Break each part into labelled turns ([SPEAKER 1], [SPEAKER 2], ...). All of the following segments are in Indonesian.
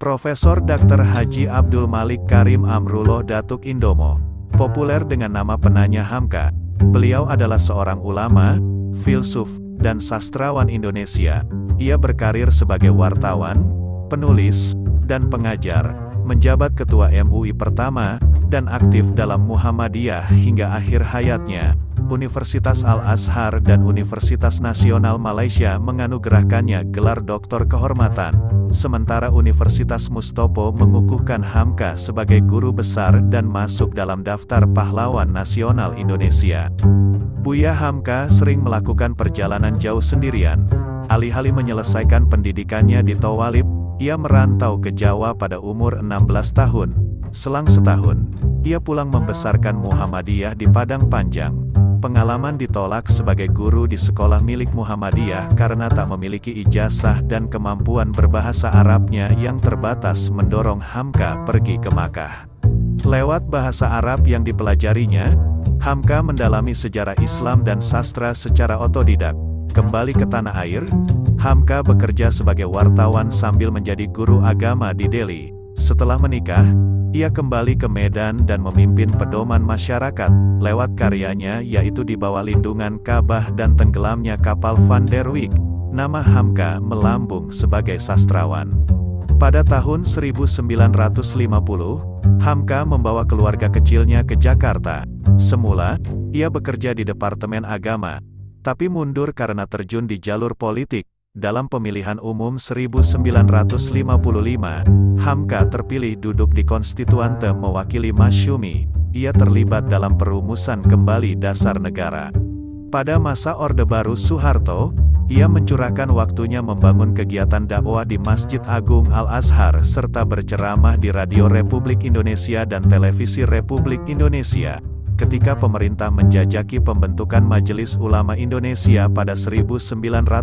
[SPEAKER 1] Profesor Dr. Haji Abdul Malik Karim Amrullah Datuk Indomo, populer dengan nama penanya Hamka. Beliau adalah seorang ulama, filsuf, dan sastrawan Indonesia. Ia berkarir sebagai wartawan, penulis, dan pengajar, menjabat Ketua MUI pertama, dan aktif dalam Muhammadiyah hingga akhir hayatnya. Universitas Al-Azhar dan Universitas Nasional Malaysia menganugerahkannya gelar doktor kehormatan, sementara Universitas Mustopo mengukuhkan Hamka sebagai guru besar dan masuk dalam daftar pahlawan nasional Indonesia. Buya Hamka sering melakukan perjalanan jauh sendirian. Alih-alih menyelesaikan pendidikannya di Tawalib, ia merantau ke Jawa pada umur 16 tahun. Selang setahun, ia pulang membesarkan Muhammadiyah di Padang Panjang. Pengalaman ditolak sebagai guru di sekolah milik Muhammadiyah karena tak memiliki ijazah dan kemampuan berbahasa Arabnya yang terbatas mendorong Hamka pergi ke Makkah. Lewat bahasa Arab yang dipelajarinya, Hamka mendalami sejarah Islam dan sastra secara otodidak. Kembali ke tanah air, Hamka bekerja sebagai wartawan sambil menjadi guru agama di Delhi. Setelah menikah, ia kembali ke Medan dan memimpin pedoman masyarakat, lewat karyanya yaitu Di Bawah Lindungan Ka'bah dan Tenggelamnya Kapal Van der Wijk. Nama Hamka melambung sebagai sastrawan. Pada tahun 1950, Hamka membawa keluarga kecilnya ke Jakarta. Semula, ia bekerja di Departemen Agama, tapi mundur karena terjun di jalur politik. Dalam pemilihan umum 1955, Hamka terpilih duduk di Konstituante mewakili Masyumi. Ia terlibat dalam perumusan kembali dasar negara. Pada masa Orde Baru Soeharto, ia mencurahkan waktunya membangun kegiatan dakwah di Masjid Agung Al-Azhar serta berceramah di Radio Republik Indonesia dan Televisi Republik Indonesia. Ketika pemerintah menjajaki pembentukan Majelis Ulama Indonesia pada 1975,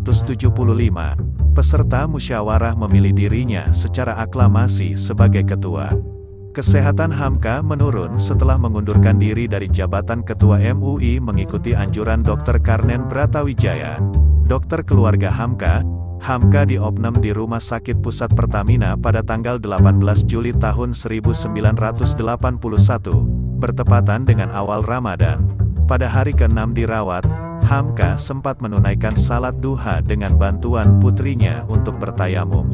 [SPEAKER 1] peserta musyawarah memilih dirinya secara aklamasi sebagai ketua. Kesehatan Hamka menurun setelah mengundurkan diri dari jabatan Ketua MUI mengikuti anjuran Dr. Karnen Bratawijaya. Dokter keluarga Hamka diopnam di Rumah Sakit Pusat Pertamina pada tanggal 18 Juli tahun 1981, bertepatan dengan awal Ramadan. Pada hari ke-6 dirawat, Hamka sempat menunaikan salat duha dengan bantuan putrinya untuk bertayamum.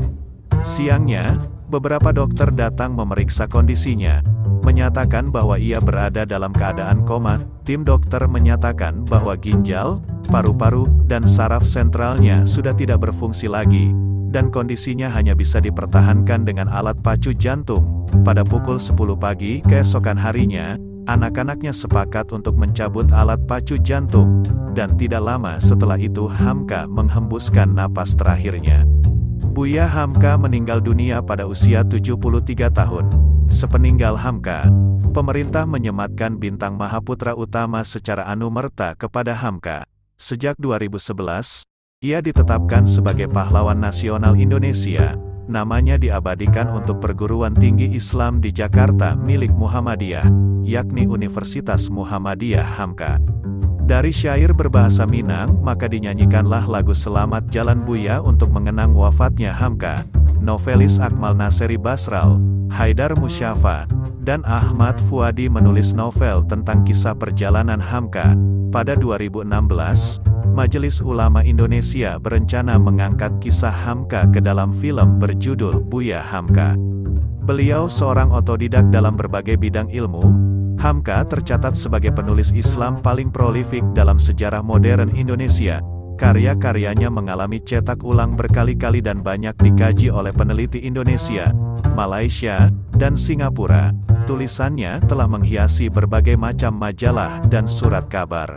[SPEAKER 1] Siangnya, beberapa dokter datang memeriksa kondisinya, menyatakan bahwa ia berada dalam keadaan koma. Tim dokter menyatakan bahwa ginjal, paru-paru, dan saraf sentralnya sudah tidak berfungsi lagi, dan kondisinya hanya bisa dipertahankan dengan alat pacu jantung. Pada pukul 10 pagi keesokan harinya, anak-anaknya sepakat untuk mencabut alat pacu jantung, dan tidak lama setelah itu Hamka menghembuskan napas terakhirnya. Buya Hamka meninggal dunia pada usia 73 tahun. Sepeninggal Hamka, pemerintah menyematkan bintang Mahaputra Utama secara anumerta kepada Hamka. Sejak 2011, ia ditetapkan sebagai pahlawan nasional Indonesia. Namanya diabadikan untuk perguruan tinggi Islam di Jakarta milik Muhammadiyah, yakni Universitas Muhammadiyah Hamka. Dari syair berbahasa Minang, maka dinyanyikanlah lagu Selamat Jalan Buya untuk mengenang wafatnya Hamka. Novelis Akmal Naseri Basral, Haidar Musyafa, dan Ahmad Fuadi menulis novel tentang kisah perjalanan Hamka. Pada 2016, Majelis Ulama Indonesia berencana mengangkat kisah Hamka ke dalam film berjudul Buya Hamka. Beliau seorang otodidak dalam berbagai bidang ilmu. Hamka tercatat sebagai penulis Islam paling prolifik dalam sejarah modern Indonesia. Karya-karyanya mengalami cetak ulang berkali-kali dan banyak dikaji oleh peneliti Indonesia, Malaysia, dan Singapura. Tulisannya telah menghiasi berbagai macam majalah dan surat kabar.